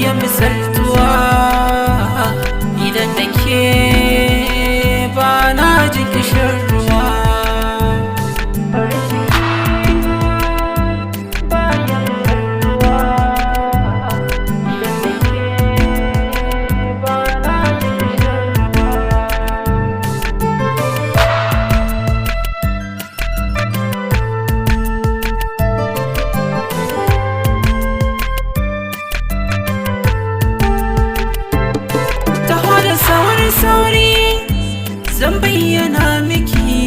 iya misaltuwa idan da ke ba na jin kishin ruwa. Sauri zan bayyana miki,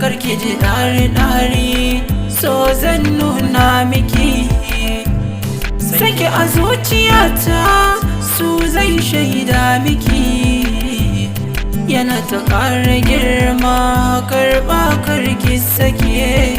karki ji ɗari-ɗari, so zan nuna miki. Saki a zuciyata su zai shaida miki, yana ta ƙara girma, karɓa karki sake.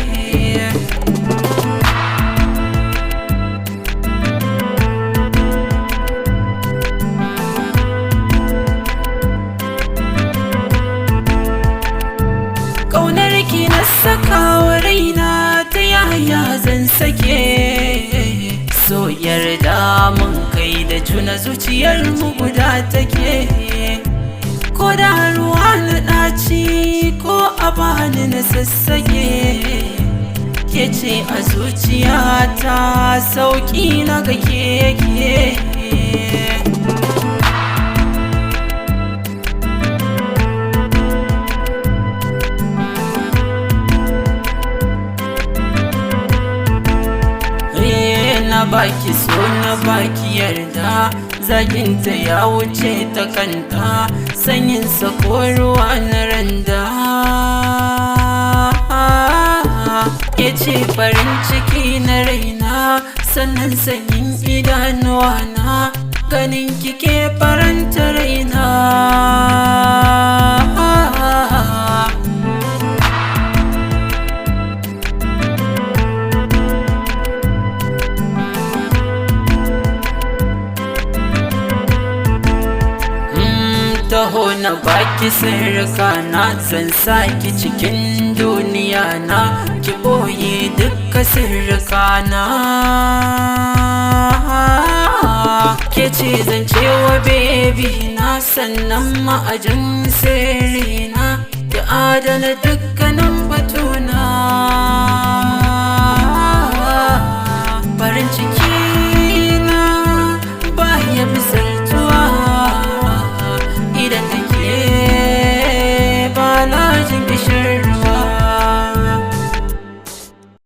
Na saka wa raina ta yaya zan sake, so yarda mun kai da juna zuciyar mu guda take. Ko da ruwa na ɗaci ko a bani na sassake, ke ce a zuciyata sauƙi na ga keke. Na baki so na baki yarda, zaginta ya wuce ta kanta, sanyinsa ko ruwa na randa. Ke ce farin ciki na raina, sannan sanyin idanuwana, ganin kike faranta raina. Taho na baki sirrika na, zan saki cikin duniya na, ki boye duka sirrika na. Ke ce zan cewa baby na, sannan ma'ajin sirri na, ki adana dukkanin